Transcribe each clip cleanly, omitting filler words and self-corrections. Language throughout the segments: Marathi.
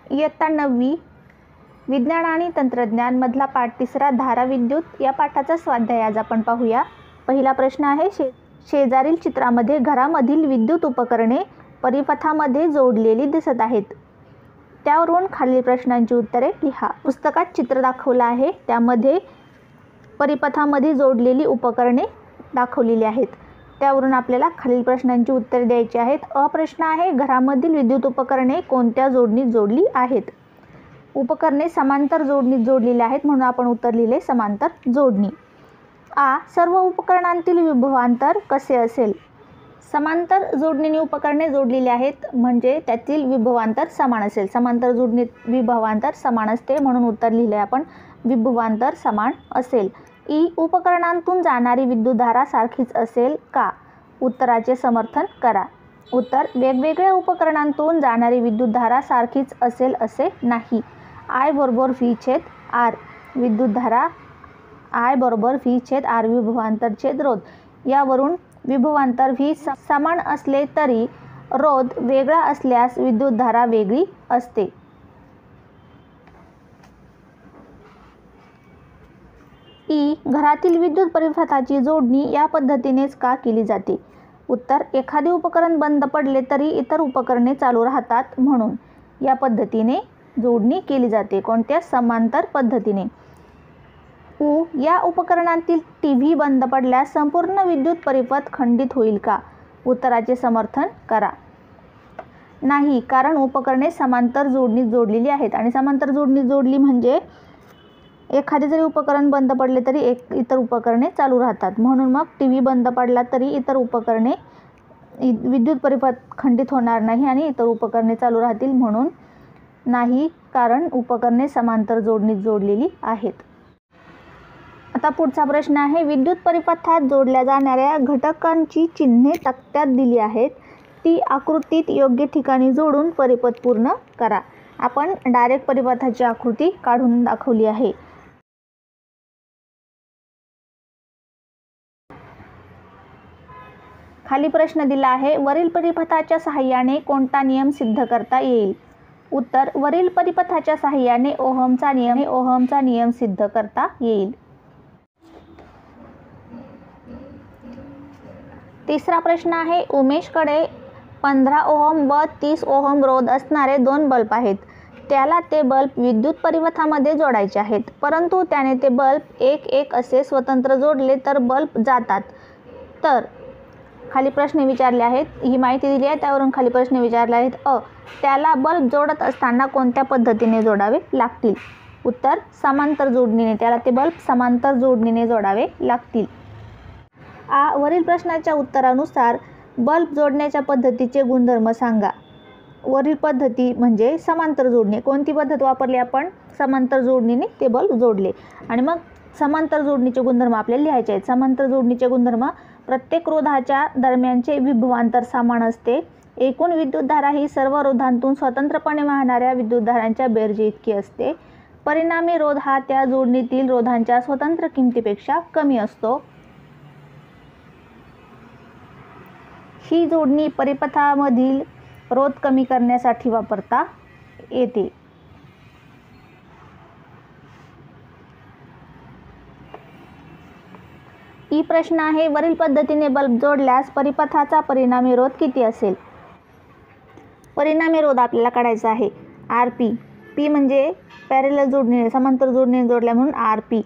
इयत्ता 9वी विज्ञान आणि तंत्रज्ञान मधला पाठ 3 धारा विद्युत या पाठाचा स्वाध्याय आज आपण पाहूया। पहिला प्रश्न आहे, शेजारील चित्रामध्ये घरामधील विद्युत उपकरणे परिपथामध्ये जोडलेली दिसत आहेत। त्यावरून खालील प्रश्नांची उत्तरे लिहा। पुस्तकात चित्र दाखवलं आहे, त्यामध्ये परिपथामध्ये जोडलेली उपकरणे दाखवलेली आहेत। त्यावरून आपल्याला खालील प्रश्नांची उत्तरे द्यायची आहेत। अ प्रश्न आहे, घरामधील विद्युत उपकरणे कोणत्या जोडणीत जोडली आहेत? उपकरणे समांतर जोडणीत जोडलेली आहेत, म्हणून आपण उत्तर लिहिले समांतर जोडणी। आ, सर्व उपकरणांतील विभवांतर कसे असेल? समांतर जोडणीने उपकरणे जोडलेली आहेत म्हणजे त्यातील विभवांतर समान असेल। समांतर जोडणीत विभवांतर समान असते, म्हणून उत्तर लिहिले आपण विभवांतर समान असेल। ई, उपकरणांतून जाणारी विद्युतधारा सारखीच असेल का? उत्तराचे समर्थन करा। उत्तर, वेगवेगळ्या उपकरणांतून जाणारी विद्युतधारा सारखीच असेल असे नाही। I बरोबर V छेद R विद्युतधारा, I बरोबर V छेद R विभवांतर छेद रोध। यावरून विभवांतर V समान असले तरी रोध वेगळा असल्यास विद्युतधारा वेगळी असते। ई, घरातील विद्युत परिपथाची जोडणी या पद्धतीनेच का केली जाते? उत्तर, एखादे उपकरण बंद पडले तरी इतर उपकरणे चालू राहतात म्हणून या पद्धतीने जोडणी केली जाते। कोणत्या? समांतर पद्धतीने। उ, या उपकरणातील टीव्ही बंद पडल्यास संपूर्ण विद्युत परिपथ खंडित होईल का? उत्तराचे समर्थन करा। नाही, कारण उपकरणे समांतर जोडणीत जोडलेली आहेत आणि समांतर जोडणीत जोडली म्हणजे एखादे जरी उपकरण बंद पडले तरी इतर उपकरणे चालू राहतात, म्हणून मग टीव्ही बंद पडला तरी इतर उपकरणे विद्युत परिपथ खंडित होणार नाही आणि इतर उपकरणे चालू राहतील, म्हणून नाही, कारण उपकरणे समांतर जोडणीत जोडलेली आहेत। आता पुढचा प्रश्न आहे, विद्युत परिपथात जोडल्या जाणाऱ्या घटकांची चिन्हे तक्त्यात दिली आहेत, ती आकृतीत योग्य ठिकाणी जोडून परिपथ पूर्ण करा। आपण डायरेक्ट परिपथाची आकृती काढून दाखवली आहे। खाली प्रश्न दिला आहे, वरील परिपथाच्या सहाय्याने कोणता नियम सिद्ध करता येईल? उत्तर, वरील परिपथाच्या सहाय्याने ओहमचा नियम सिद्ध करता येईल। तिसरा प्रश्न आहे, उमेशकडे 15 ओहम व 30 ओहम रोध असणारे 2 बल्ब आहेत। त्याला ते बल्ब विद्युत परिपथामध्ये जोडायचे आहेत, परंतु त्याने ते बल्ब 1-1 असे स्वतंत्र जोडले तर बल्ब जातात। तर खाली प्रश्न विचारले आहेत, ही माहिती दिली आहे, त्यावरून खाली प्रश्न विचारले आहेत। अ, त्याला बल्ब जोडत असताना कोणत्या पद्धतीने जोडावे लागतील? उत्तर, समांतर जोडणीने। त्याला ते बल्ब समांतर जोडणीने जोडावे लागतील। आ, वरील प्रश्नाच्या उत्तरानुसार बल्ब जोडण्याच्या पद्धतीचे गुणधर्म सांगा। वरील पद्धती म्हणजे समांतर जोडणी। कोणती पद्धत वापरली आपण? समांतर जोडणीने ते बल्ब जोडले। आणि मग समांतर जोडणीचे गुणधर्म आपल्याला लिहायचे आहेत। समांतर जोडणीचे गुणधर्म, प्रत्येक रोधाच्या दरम्यानचे विभवांतर समान असते। एकूण विद्युतधारा ही सर्व रोधांतून स्वतंत्रपणे वाहणाऱ्या विद्युतधारांच्या बेरजे इतकी असते। परिणामी रोध हा त्या जोडणीतील रोधांच्या स्वतंत्र किमतीपेक्षा कमी असतो। ही जोडणी परिपथामधील रोध कमी करण्यासाठी वापरता येते। ई प्रश्न आहे, वरील पद्धतीने बल्ब जोडल्यास परिपथाचा परिणामी रोध किती असेल? परिणामी रोध आपल्याला काढायचा आहे RP। P म्हणजे पॅरेलल जोडणीने, समांतर जोडणीने जोडल्या म्हणून RP।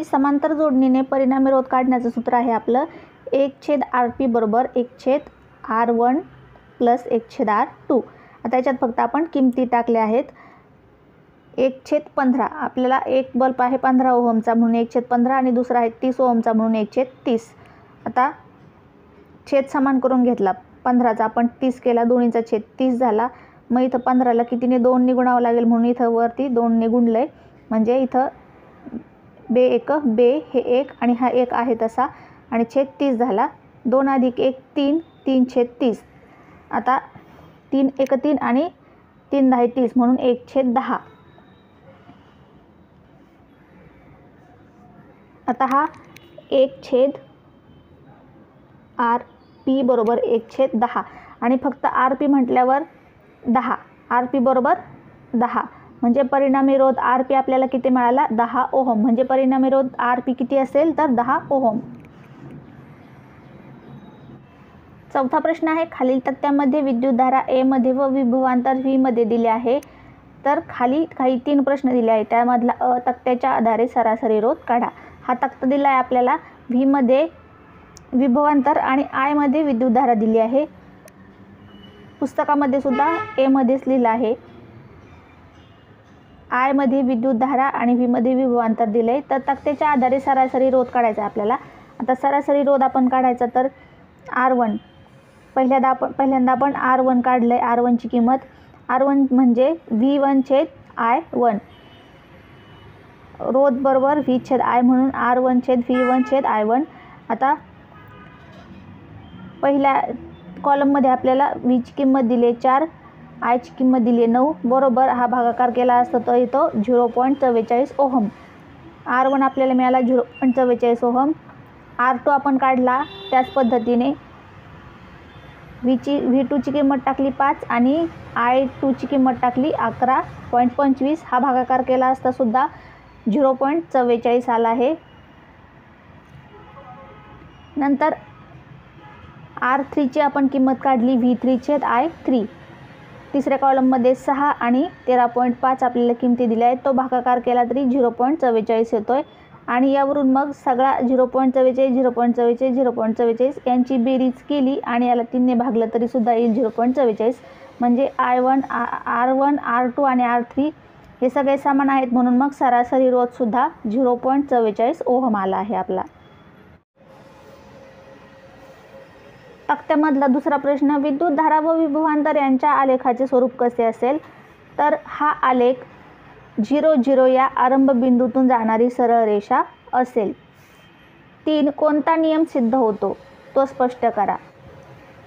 समांतर जोडणीने परिणामी रोध काढण्याचं सूत्र आहे आपलं 1/RP बरोबर 1/R1 प्लस 1/R2। आता याच्यात फक्त आपण किमती टाकल्या आहेत। 1/15, आपल्याला एक बल्ब आहे 15 ओहमचा म्हणून 1/15 आणि दुसरा आहे 30 ओहमचा म्हणून 1/30। आता छेद समान करून घेतला, 15चा आपण 30 केला, दोन्हीचा छेद 30 झाला। मग इथं 15ला कितीने 2 ने गुणावं लागेल, म्हणून इथं वरती 2 ने गुणलंय, म्हणजे इथं बे 1 बे हे 1 आणि हा 1 आहे तसा, आणि छेद 30 झाला। 2 + 1 3, 3/30। आता 3 × 1 3 आणि 3 × 10 30 म्हणून 1/10। आता हा 1/RP बरोबर 1/10 आणि फक्त RP म्हटल्यावर 10, RP बरोबर 10 म्हणजे परिणामी रोध RP आपल्याला किती मिळाला 10 ओहम, म्हणजे परिणामी रोध RP किती असेल तर 10 ओहम. चौथा प्रश्न आहे, खालील तक्त्यामध्ये विद्युतधारा A मध्ये व विभवांतर V मध्ये दिले आहे. तर खाली काही 3 प्रश्न दिले आहेत, त्यामधला तक्त्याच्या आधारे सरासरी रोध काढा. हा तक्ता दिला आहे आपल्याला. V मध्ये विभवांतर आणि I मध्ये विद्युतधारा दिली आहे. पुस्तकामध्ये सुद्धा A मध्येच लिहिलं आहे. I मध्ये विद्युतधारा आणि V मध्ये विभवांतर दिले. तर तक्त्याच्या आधारे सरासरी रोध काढायचा आहे आपल्याला. आता सरासरी रोध आपण काढायचा तर R1 पहिल्यांदा आपण R1 काढलं आहे. R1 ची किंमत R1 म्हणजे V1/I1 रोध बरोबर V/I म्हणून R1/V1/I1. आता पहिल्या कॉलममध्ये आपल्याला V ची किंमत दिली आहे 4, I ची किंमत दिली आहे 9, बरोबर हा भागाकार केला असता तर इथं 0.44 ओहम. R1 आपल्याला मिळाला 0.44 ओहम. R2 आपण काढला त्याच पद्धतीने. V2 ची किंमत टाकली 5 आणि I2 ची किंमत टाकली 11.25. हा भागाकार केला असता सुद्धा 0.44 आला आहे. नंतर R3 ची आपण किंमत काढली V3/I3. तिसऱ्या कॉलममध्ये 6 आणि 13.5 आपल्याला किमती दिल्या आहेत. तो भागाकार केला तरी 0.44 येतोय आणि यावरून मग सगळा 0.44 0.44 0.44 यांची बेरीज केली आणि याला 3 ने भागलं तरी सुद्धा येईल 0.44. म्हणजे R1 R2 आणि R3 हे सगळे समान आहेत, म्हणून मग सरासरी रोध सुद्धा 0.44 ओहम आला आहे आपला. तक्त्यामधला दुसरा प्रश्न, विद्युतधारा व विभवांतर यांच्या आलेखाचे स्वरूप कसे असेल. तर हा आलेख 0 0 या आरंभ बिंदूतून जाणारी सरळ रेषा असेल. 3 कोणता नियम सिद्ध होतो तो स्पष्ट करा.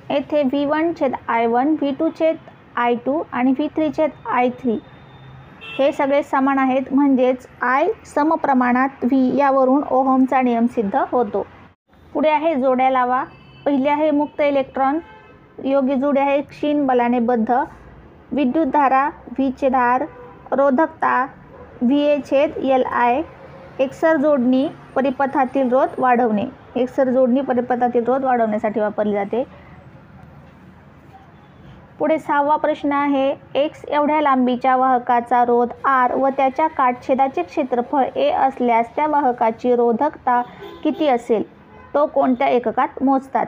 येथे V1/I1 V2/I2 आणि V3/I3 हे सगळे समान आहेत, म्हणजेच I समप्रमाणात V यावरून ओहमचा नियम सिद्ध होतो. पुढे आहे जोड्या लावा. पहिली आहे मुक्त इलेक्ट्रॉन, योग्य जोडी आहे क्षीण बलाने बद्ध. विद्युतधारा V/R, रोधकता VA/LI. एकसर जोडणी परिपथातील रोध वाढवणे. एकसर जोडणी परिपथातील रोध वाढवण्यासाठी वापरली जाते. पुढे 6वा प्रश्न आहे, X एवढ्या लांबीच्या वाहकाचा रोध R व त्याच्या काटछेदाचे क्षेत्रफळ A असल्यास त्या वाहकाची रोधकता किती असेल, तो कोणत्या एककात मोजतात.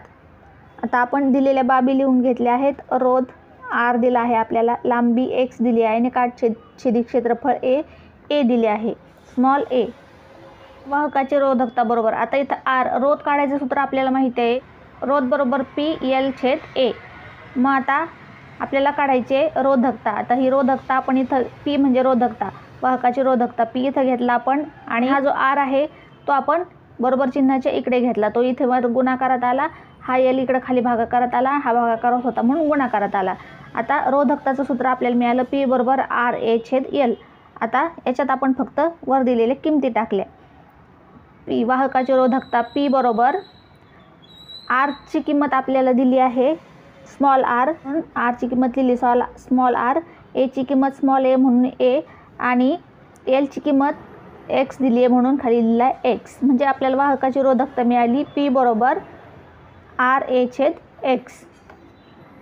आता आपण दिलेल्या बाबी लिहून घेतल्या आहेत. रोध R दिला आहे आपल्याला, लांबी X दिली आहे आणि काटछेदी क्षेत्रफळ A दिले आहे, स्मॉल a. वाहकाची रोधकता बरोबर, आता इथं R रोध काढायचं सूत्र आपल्याला माहिती आहे, रोध बरोबर PL/A. मग आता आपल्याला काढायचे रोधकता. आता ही रोधकता आपण इथं P म्हणजे रोधकता, वाहकाची रोधकता P इथं घेतला आपण आणि हा जो R आहे तो आपण बरोबर चिन्हाच्या इकडे घेतला, तो इथे वर गुणाकारात आला, हा L इकडे खाली भागाकारात आला, हा भागाकारात होता म्हणून गुणाकारात आला. आता रोधकताचं सूत्र आपल्याला मिळालं P बरोबर RA/L. आता याच्यात आपण फक्त वर दिलेले किमती टाकल्या. P वाहकाची रोधकता P बरोबर R ची किंमत आपल्याला दिली आहे स्मॉल r, म्हणून R ची किंमत लिहिली स्मॉल r, A ची किंमत स्मॉल a म्हणून A आणि L ची किंमत X दिली आहे म्हणून खाली लिहिला आहे X. म्हणजे आपल्याला वाहकाची रोधकता मिळाली P बरोबर RA/X.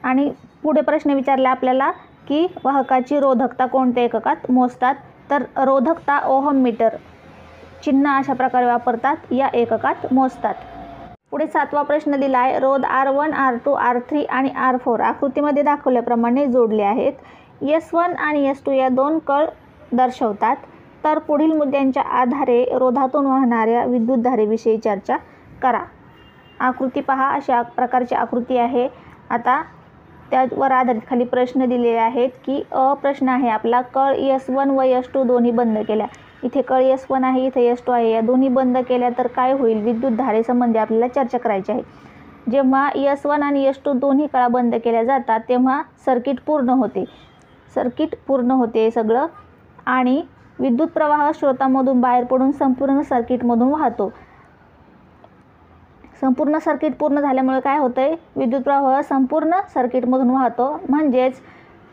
आणि पुढे प्रश्न विचारला आपल्याला की वाहकाची रोधकता कोणत्या एककात मोजतात. तर रोधकता ओहम मीटर चिन्ह अशा प्रकारे वापरतात, या एककात मोजतात. पुढे 7वा प्रश्न दिला आहे, रोध R1 R2 R3 आणि R4 आकृतीमध्ये दाखवल्याप्रमाणे जोडले आहेत. S1 आणि S2 या 2 कळ दर्शवतात. तर पुढील मुद्द्यांच्या आधारे रोधातून वाहणाऱ्या विद्युतधारेविषयी चर्चा करा. आकृती पहा, अशा प्रकारची आकृती आहे. आता त्यावर आधारित खाली प्रश्न दिलेले आहेत की प्रश्न आहे आपला, कळ S1 व S2 दोन्ही बंद केल्या. इथे कळ S1 आहे, इथे S2 आहे, या दोन्ही बंद केल्या तर काय होईल, विद्युतधारेसंबंधी आपल्याला चर्चा करायची आहे. जेव्हा S1 आणि S2 दोन्ही कळा बंद केल्या जातात तेव्हा सर्किट पूर्ण होते सगळं आणि विद्युत प्रवाह स्रोतामधून बाहेर पडून संपूर्ण सर्किटमधून वाहतो. संपूर्ण सर्किट पूर्ण झाल्यामुळे काय होतंय, विद्युत प्रवाह संपूर्ण सर्किटमधून वाहतो. म्हणजेच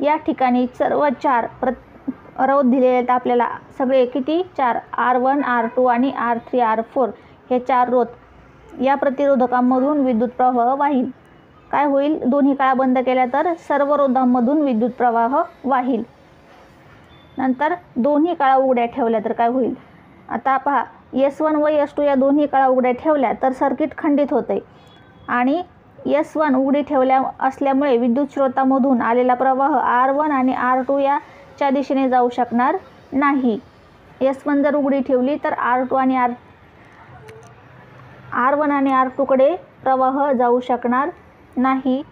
या ठिकाणी सर्व रोध दिलेले आहेत आपल्याला सगळे किती 4 R1 R2 आणि R3 R4 हे 4 रोध या प्रतिरोधकांमधून विद्युत प्रवाह वाहील. काय होईल? दोन्ही काळा बंद केल्या तर सर्व रोधांमधून विद्युत प्रवाह वाहील. नंतर दोन्ही काळा उघड्या ठेवल्या तर काय होईल? आता पहा, S1 व S2 या दोन्ही काळा उघड्या ठेवल्या तर सर्किट खंडित होते आणि S1 उघडी ठेवल्या असल्यामुळे विद्युत स्रोतामधून आलेला प्रवाह R1 आणि R2 याच्या दिशेने जाऊ शकणार नाही. S1 जर उघडी ठेवली तर R1 आणि R2 कडे प्रवाह जाऊ शकणार नाही.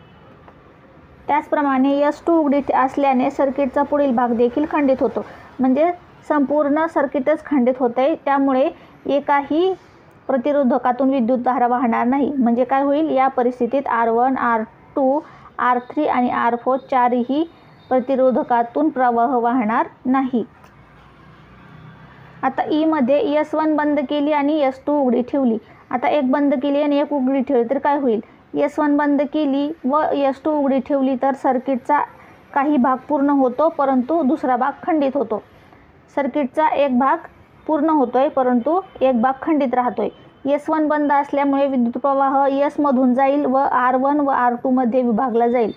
त्याचप्रमाणे S2 उघडी असल्याने सर्किटचा पुढील भाग देखील खंडित होतो. म्हणजे संपूर्ण सर्किटच खंडित होते. त्यामुळे एकाही प्रतिरोधकातून विद्युतधारा वाहणार नाही. म्हणजे काय होईल? या परिस्थितीत R1 R2 R3 आणि R4 चारही प्रतिरोधकातून प्रवाह वाहणार नाही. आता ई मध्ये S1 बंद केली आणि S2 उघडी ठेवली. आता एक बंद केली आणि एक उघडी ठेवली तर काय होईल? S1 बंद केली व S2 उघडी ठेवली तर सर्किटचा काही भाग पूर्ण होतो परंतु दुसरा भाग खंडित होतो. सर्किटचा एक भाग पूर्ण होतोय परंतु एक भाग खंडित राहतोय. S1 बंद असल्यामुळे विद्युत प्रवाह S मधून जाईल व R1 व R2 मध्ये विभागला जाईल.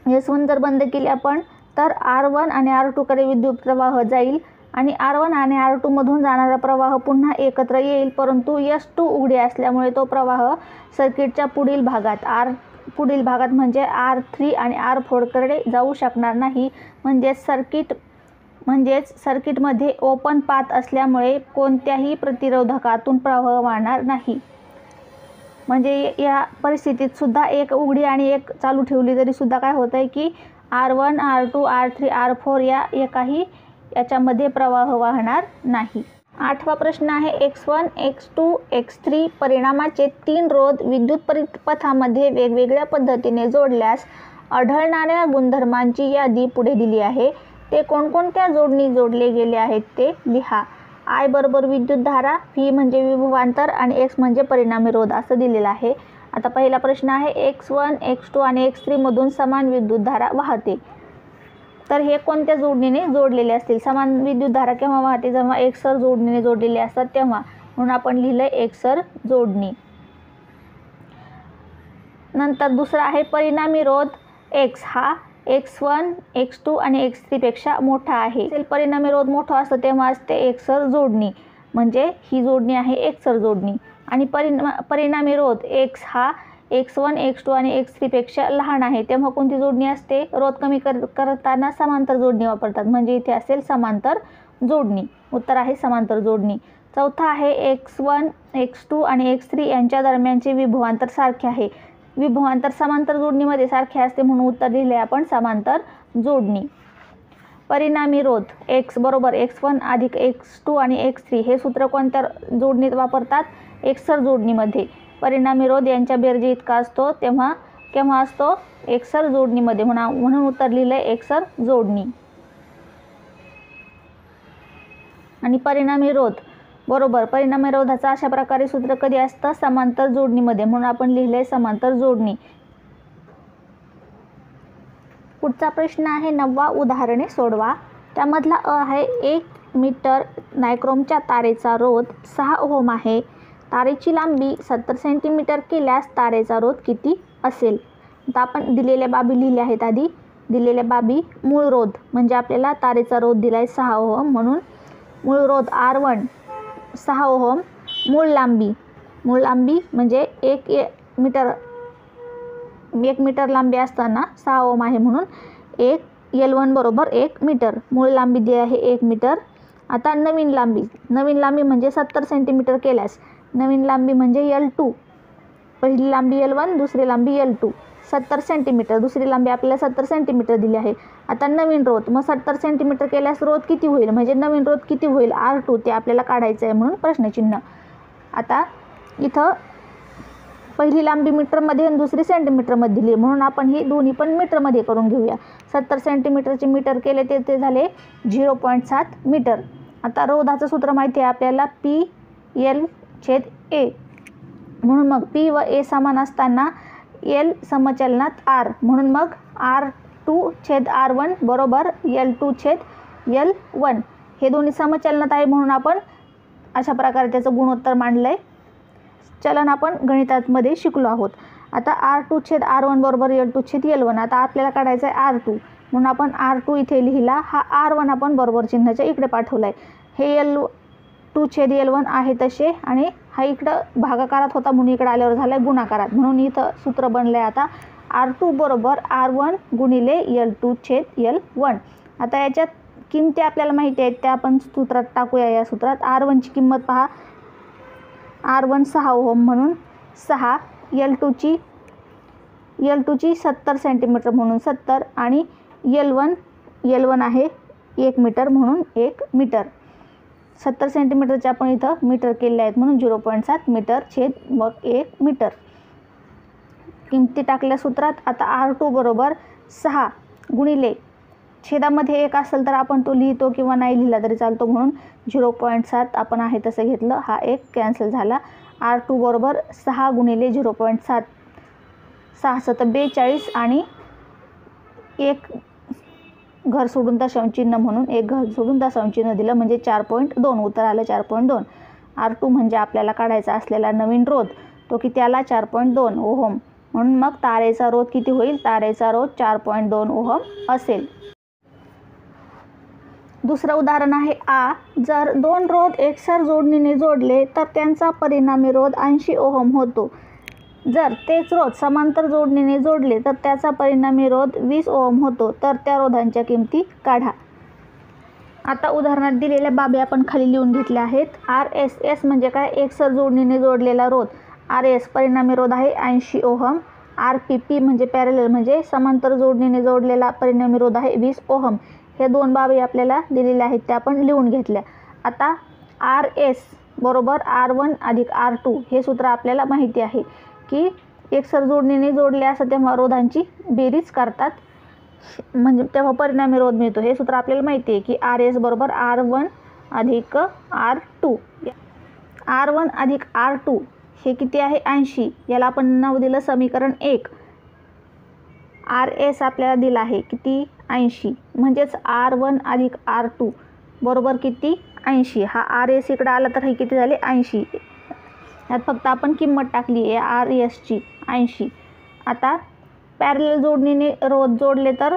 S1 जर बंद केली आपण तर R1 आणि R2 कडे विद्युत प्रवाह जाईल आणि R1 आणि R2 मधून जाणारा प्रवाह पुन्हा एकत्र येईल. परंतु S2 उघडी असल्यामुळे तो प्रवाह सर्किटच्या पुढील भागात म्हणजे R3 आणि R4 कडे जाऊ शकणार नाही. म्हणजेच सर्किटमध्ये ओपन पाथ असल्यामुळे कोणत्याही प्रतिरोधकातून प्रवाह वाहणार नाही. म्हणजे या परिस्थितीत सुद्धा एक उघडी आणि एक चालू ठेवली तरी सुद्धा काय होत आहे की R1 R2 R3 R4 याच्यामध्ये प्रवाह वाहणार नाही. 8वा प्रश्न आहे X1 X2 X3 परिणामाचे 3 रोध विद्युत पथामध्ये वेगवेगळ्या पद्धतीने जोडल्यास आढळणाऱ्या गुणधर्मांची यादी पुढे दिली आहे. ते कोणकोणत्या जोडणी जोडले गेले आहेत ते लिहा. I बरोबर विद्युतधारा, V म्हणजे विभवांतर आणि X म्हणजे परिणामी रोध असं दिलेलं आहे. आता पहिला प्रश्न आहे X1 X2 आणि X3 मधून समान विद्युतधारा वाहते. तर हे कोणत्या जोडणीने जोडलेले असतील? समान विद्युतधारा केव्हा वाहते? जेव्हा एकसर जोडणीने जोडलेले असतात तेव्हा. म्हणून आपण लिहिलंय एकसर जोडणी. नंतर दुसरा आहे परिणामी रोध X हा X1 X2 आणि X3 पेक्षा मोठा आहे. परिणामी रोध मोठा असतो तेव्हा असते एकसर जोडणी. म्हणजे ही जोडणी आहे एकसर जोडणी. आणि परिणामी रोध X हा X1 X2 आणि X3 पेक्षा लहान आहे तेव्हा कोणती जोडणी असते? रोध कमी करताना समांतर जोडणी वापरतात. म्हणजे इथे असेल समांतर जोडणी. उत्तर आहे समांतर जोडणी. चौथा आहे X1 X2 आणि X3 यांच्या दरम्यानचे विभवांतर सारखे आहे. विभवांतर समांतर जोडणीमध्ये सारखे असते म्हणून उत्तर दिले आपण समांतर जोडणी. परिणामी रोध X बरोबर X1 अधिक X2 आणि X3 हे सूत्र कोणत्या जोडणीत वापरतात? एकसर जोडणीमध्ये. परिणामी रोध यांच्या बेरजे इतका असतो तेव्हा केव्हा असतो? एकसर जोडणीमध्ये. म्हणून उत्तर लिहिलंय एकसर जोडणी. आणि परिणामी रोध बरोबर परिणामी रोधाचा अशा प्रकारे सूत्र कधी असतं? समांतर जोडणीमध्ये. म्हणून आपण लिहिलंय समांतर जोडणी. पुढचा प्रश्न आहे 9वा. उदाहरणे सोडवा. त्यामधला अ आहे 1 मीटर नायक्रोमच्या तारेचा रोध 6 ओहम आहे. तारेची लांबी 70 सेंटीमीटर केल्यास तारेचा रोध किती असेल? आता आपण दिलेल्या बाबी लिहिल्या आहेत. आधी दिलेल्या बाबी मूळ रोध म्हणजे आपल्याला तारेचा रोध दिलाय 6 ओहम. म्हणून मूळ रोध R1 6 ओहम. मूळ लांबी म्हणजे 1 मीटर लांबी असताना 6 ओहम आहे म्हणून L1 बरोबर 1 मीटर. मूळ लांबी दिली आहे 1 मीटर. आता नवीन लांबी म्हणजे 70 सेंटीमीटर केल्यास नवीन लांबी म्हणजे L2. पहिली लांबी L1 दुसरी लांबी L2. 70 सेंटीमीटर दुसरी लांबी आपल्याला 70 सेंटीमीटर दिली आहे. आता नवीन रोध मग 70 सेंटीमीटर केल्यास रोध किती होईल? म्हणजे नवीन रोध किती होईल? R2 ते आपल्याला काढायचं आहे म्हणून प्रश्नचिन्ह. आता इथं पहिली लांबी मीटरमध्ये आणि दुसरी सेंटीमीटरमध्ये दिली म्हणून आपण ही दोन्ही पण मीटरमध्ये करून घेऊया. 70 सेंटीमीटरचे मीटर केले ते झाले 0.7 मीटर. आता रोधाचं सूत्र माहिती आहे आपल्याला PL/A. म्हणून मग P व A समान असताना L समचलनात R म्हणून मग L2/R1 बरोबर L2/L1. हे दोन्ही समचलनात आहे म्हणून आपण अशा प्रकारे त्याचं गुणोत्तर मांडलं आहे. चलन आपण गणितामध्ये शिकलो आहोत. आता R2/R1 बरोबर L2/L1. आता आपल्याला काढायचं आहे R2 म्हणून आपण R2 इथे लिहिला. हा R1 आपण बरोबर चिन्हाच्या इकडे पाठवला आहे. हे L2/L1 आहे तसे आणि हा इकडं भागाकारात होता म्हणून इकडे आल्यावर झाला आहे गुणाकारात, म्हणून इथं सूत्र बनलं आहे आता R2 बरोबर R1 गुणिले L2/L1. आता याच्यात किमती आपल्याला माहिती आहेत त्या आपण सूत्रात टाकूया. या सूत्रात R1ची किंमत पहा, R1 6 ओहम म्हणून 6, L2ची 70 सेंटीमीटर म्हणून 70 आणि L1 आहे 1 मीटर म्हणून 1 मीटर. 70 सेंटीमीटरचे आपण इथं मीटर केले आहेत म्हणून 0.7 मीटर छेद मग 1 मीटर. किमती टाकल्या सूत्रात. आता R2 बरोबर 6 गुणिले छेदामध्ये 1 असेल तर आपण तो लिहितो किंवा नाही लिहिला तरी चालतो म्हणून 0.7 आपण आहे तसं घेतलं. हा 1 कॅन्सल झाला. R2 बरोबर 6 गुणिले 0.7 6 7 42 आणि 1 घर सोडून दशांश चिन्ह म्हणून 1 घर सोडून दशांश चिन्ह दिलं म्हणजे 4.2 उत्तर आलं 4.2. R2 म्हणजे आपल्याला काढायचा असलेला नवीन रोध तो किती आला 4.2 ओहम. म्हणून मग तारेचा रोध किती होईल, तारेचा रोध 4.2 ओहम असेल. दुसरं उदाहरण आहे आ. जर 2 रोध एकसर जोडणीने जोडले तर त्यांचा परिणामी रोध 80 ओहम होतो. जर तेच रोध समांतर जोडणीने जोडले तर त्याचा परिणामी रोध 20 ओहम होतो. तर त्या रोधांच्या किमती काढा. आता उदाहरणात दिलेल्या बाबी आपण खाली लिहून घेतल्या आहेत. RS म्हणजे काय, एकसर जोडणीने जोडलेला रोध. RS परिणामी रोध आहे 80 ओहम. RPP म्हणजे पॅरलल म्हणजे समांतर जोडणीने जोडलेला परिणामी रोध आहे 20 ओहम. हे दोन बाबी आपल्याला दिलेल्या आहेत त्या आपण लिहून घेतल्या. आता RS बरोबर R1 अधिक R2 हे सूत्र आपल्याला माहिती आहे की एकसर जोडणीने जोडले असं तेव्हा रोधांची बेरीज करतात म्हणजे तेव्हा परिणामी रोध मिळतो. हे सूत्र आपल्याला माहिती आहे की RS बरोबर R1 अधिक R2. R1 अधिक R2 हे किती आहे 80. याला आपण नाव दिलं समीकरण 1. RS आपल्याला दिला आहे किती 80 म्हणजेच R1 अधिक R2 बरोबर किती 80. हा RS इकडे आला तर हे किती झाले 80. यात फक्त आपण किंमत टाकली आहे RSची 80. आता पॅरलल जोडणीने रोध जोडले तर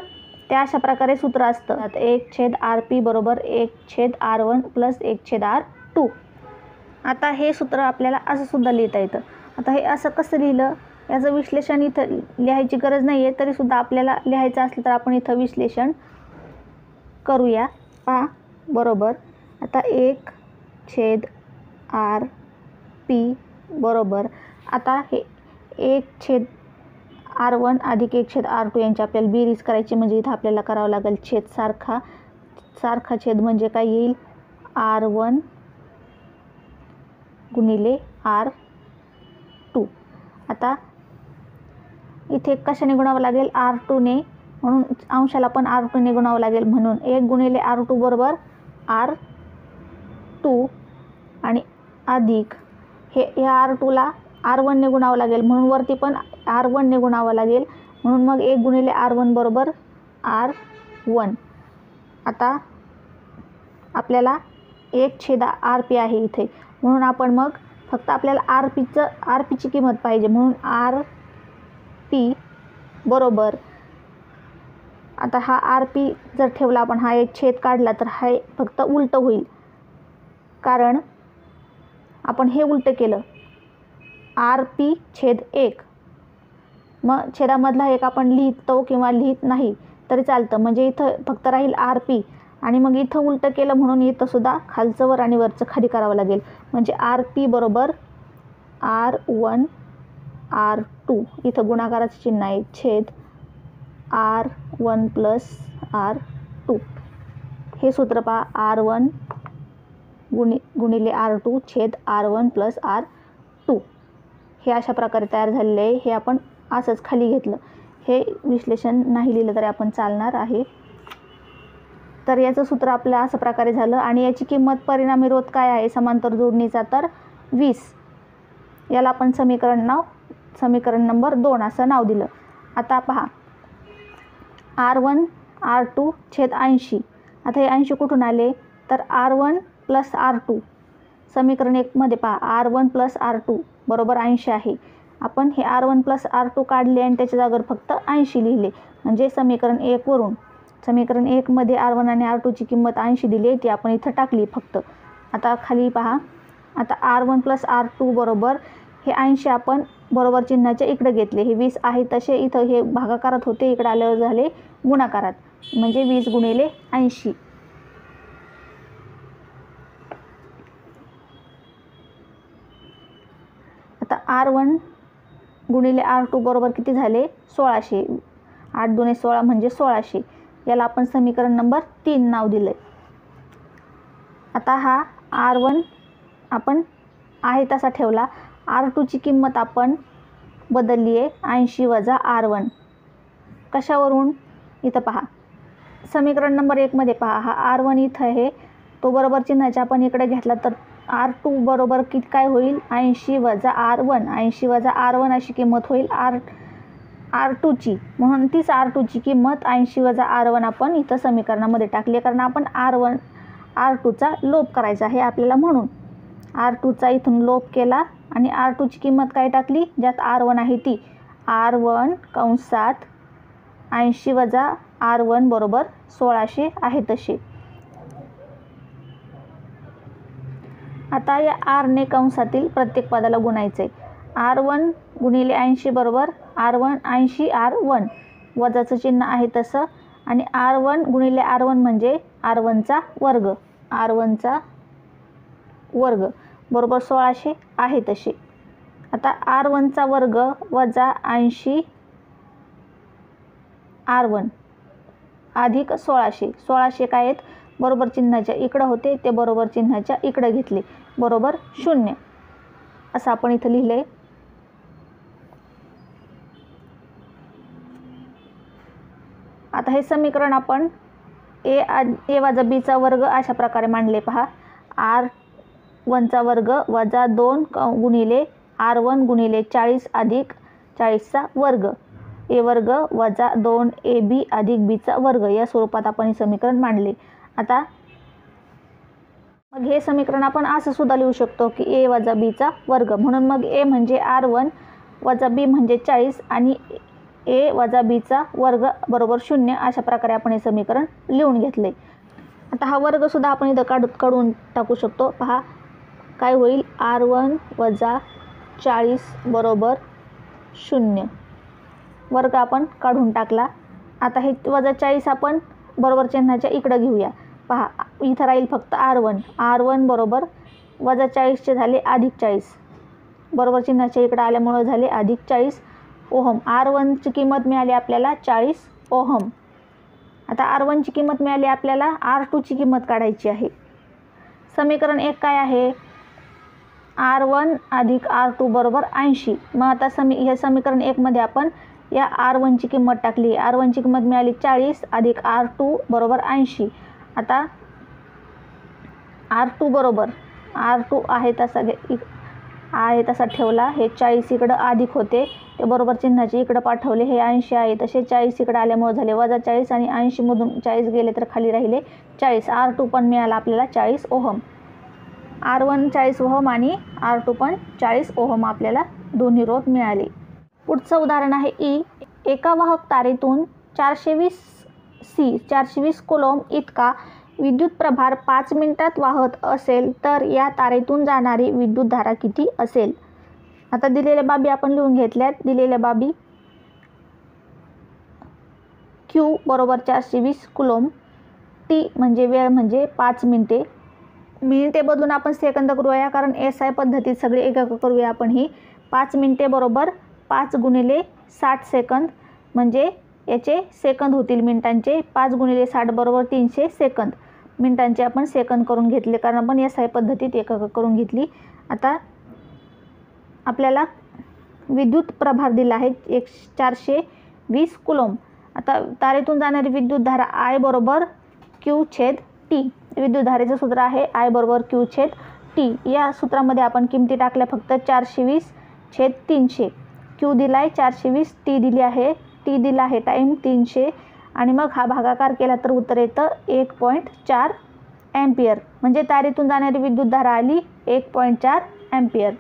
त्या अशा प्रकारे सूत्र असतं 1/RP बरोबर 1/R1 प्लस 1/R2. आता हे सूत्र आपल्याला असं सुद्धा लिहिता येतं. आता हे असं कसं लिहिलं याचं विश्लेषण इथं लिहायची गरज नाही आहे, तरीसुद्धा आपल्याला लिहायचं असलं तर आपण इथं विश्लेषण करूया. पहा बरोबर आता 1/RP बरोबर आता हे 1/R1 अधिक 1/R2 यांची आपल्याला बेरीज करायची म्हणजे इथं आपल्याला करावं लागेल छेद सारखा छेद म्हणजे काय येईल R1 गुणिले R2. आता इथे कशाने गुणावं लागेल R2ने म्हणून अंशाला पण R2ने गुणावं लागेल म्हणून 1 गुणिले R2 बरोबर R2 आणि अधिक हे या R2ला R1ने गुणावं लागेल म्हणून वरती पण R1ने गुणावं लागेल म्हणून मग 1 गुणिले R1 बरोबर R1. आता आपल्याला 1/RP आहे इथे म्हणून आपण मग फक्त आपल्याला RPची किंमत पाहिजे म्हणून RP बरोबर आता हा RP जर ठेवला आपण हा एक छेद काढला तर हा फक्त उलटं होईल कारण आपण हे उलटं केलं RP/1. मग छेदामधला एक आपण लिहितो किंवा लिहित नाही तरी चालतं म्हणजे इथं फक्त राहील RP आणि मग इथं उलटं केलं म्हणून इथं सुद्धा खालचं वर आणि वरचं खाली करावं लागेल म्हणजे RP बरोबर R1 R2 इथं गुणाकाराचं चिन्ह आहे छेद R1 प्लस R2. हे सूत्र पहा R1 गुणिले R2 छेद R1 प्लस R2. हे अशा प्रकारे तयार झालेले आहे. हे आपण असंच खाली घेतलं. हे विश्लेषण नाही लिहिलं तरी आपण चालणार आहे. तर याचं सूत्र आपलं असं प्रकारे झालं आणि याची किंमत परिणामी रोध काय आहे समांतर जोडणीचा तर 20. याला आपण समीकरण नंबर 2 असं नाव दिलं. आता पहा R1 R2 छेद 80. आता हे 80 कुठून आले तर R1 प्लस R2. समीकरण 1 मध्ये पहा R1 प्लस R2 बरोबर 80 आहे. आपण हे R1 प्लस R2 काढले आणि त्याच्या जागेवर फक्त 80 लिहिले. म्हणजे समीकरण 1 वरून समीकरण 1 मध्ये R1 आणि R2ची किंमत 80 दिली आहे ती आपण इथं टाकली फक्त. आता खाली पहा, आता R1 प्लस R2 बरोबर हे 80 आपण बरोबर चिन्हाच्या इकडे घेतले. हे 20 आहे तसे इथं हे भागाकारात होते, इकडे आल्यावर झाले गुणाकारात. म्हणजे 20 गुणिले 80. आता R1 गुणिले R2 बरोबर किती झाले 1600. 8 दुणे 16 म्हणजे 1600. याला आपण समीकरण नंबर 3 नाव दिले. आता हा R1 आपण आहे तसा ठेवला. R2ची किंमत आपण बदलली आहे 80 वजा R1. कशावरून इथं पहा समीकरण नंबर 1 मध्ये पहा हा R1 इथं आहे तो बरोबर चिन्हाच्या आपण इकडे घेतला तर R2 बरोबर किती काय होईल 80 वजा R1. 80 वजा R1 अशी किंमत होईल R2ची. म्हणून तीच R2ची किंमत 80 वजा R1 आपण इथं समीकरणामध्ये टाकली कारण आपण R2चा लोप करायचा आहे आपल्याला. म्हणून R2चा इथून लोप केला आणि R2ची किंमत काय टाकली ज्यात R1 आहे ती R1 कंसात 80 वजा R1 बरोबर 1600 आहे तसे. आता या R ने कंसातील प्रत्येक पदाला गुणायचे. R1 गुणिले 80 बरोबर R1 80 R1 वजाचं चिन्ह आहे तसं आणि R1 गुणिले R1 म्हणजे R1चा वर्ग. R1चा वर्ग बरोबर 1600 आहे तसे. आता R1चा वर्ग वजा 80 R1 अधिक 1600. 1600 काय आहेत बरोबर चिन्हाच्या इकडं होते ते बरोबर चिन्हाच्या इकडं घेतले बरोबर 0 असं आपण इथं लिहिले. आता हे समीकरण आपण a वजा bचा वर्ग अशा प्रकारे मांडले. पहा R1चा वर्ग वजा 2 गुणिले R1 गुणिले 40 अधिक 40चा वर्ग a वर्ग वजा 2 ab अधिक bचा वर्ग या स्वरूपात आपण हे समीकरण मांडले. आता मग हे समीकरण आपण असं सुद्धा लिहू शकतो की a वजा bचा वर्ग. म्हणून मग a म्हणजे R1 वजा b म्हणजे 40 आणि a वजा bचा वर्ग बरोबर 0 अशा प्रकारे आपण हे समीकरण लिहून घेतले. आता हा वर्ग सुद्धा आपण इथं काढून टाकू शकतो. पहा काय होईल R1 वजा 40 बरोबर 0. वर्ग आपण काढून टाकला. आता हे वजा 40 आपण बरोबर चिन्हाच्या इकडं घेऊया. पहा इथं राहील फक्त R1 बरोबर वजा 40चे झाले अधिक 40 बरोबर चिन्हाच्या इकडं आल्यामुळं झाले अधिक 40 ओहम. R1ची किंमत मिळाली आपल्याला 40 ओहम. आता R1ची किंमत मिळाली आपल्याला R2ची किंमत काढायची आहे. समीकरण 1 काय आहे R1 अधिक R2 बरोबर 80. मग आता हे समीकरण 1 मध्ये आपण या R1ची किंमत टाकली. R1ची किंमत मिळाली 40 अधिक R2 बरोबर 80. आता R2 बरोबर R2 आहे तसा ठेवला. हे 40 इकडं अधिक होते ते बरोबर चिन्हाचे इकडं पाठवले. हे 80 आहे तसे 40 इकडं आल्यामुळे झाले वजा 40 आणि 80 मधून 40 गेले तर खाली राहिले 40. R2 पण मिळाला आपल्याला 40 ओहम. R1 40 ओहम आणि R2 पण 40 ओहम आपल्याला दोन्ही रोध मिळाले. पुढचं उदाहरण आहे ई. एका वाहक तारेतून 420 कोलॉम इतका विद्युत प्रभार 5 मिनिटात वाहत असेल तर या तारेतून जाणारी विद्युतधारा किती असेल. आता दिलेल्या बाबी आपण लिहून घेतल्यात. दिलेल्या बाबी Q बरोबर 420 कोलॉम, T म्हणजे वेळ म्हणजे 5 मिनिटे. मिनिटे बदलून आपण सेकंद करूया कारण SI पद्धतीत सगळे एकक करूया आपण. ही 5 मिनिटे बरोबर 5 गुणिले 60 सेकंद म्हणजे याचे सेकंद होतील मिनिटांचे. 5 गुणिले 60 बरोबर 300 सेकंद. मिनिटांचे आपण सेकंद करून घेतले कारण आपण SI पद्धतीत एकक करून घेतली. आता आपल्याला विद्युत प्रभार दिला आहे 420 कोलॉम. आता तारेतून जाणारी विद्युतधारा I बरोबर Q छेद T. विद्युतधारेचं सूत्र आहे I बरोबर Q छेद T. या सूत्रामध्ये आपण किमती टाकल्या फक्त 420 छेद 300. Q दिला आहे 420, T दिली आहे T दिला आहे टाईम 300 आणि मग हा भागाकार केला तर उत्तर येतं 1.4 ॲम्पियर. म्हणजे तारेतून जाणारी विद्युतधारा आली 1.4 ॲम्पियर.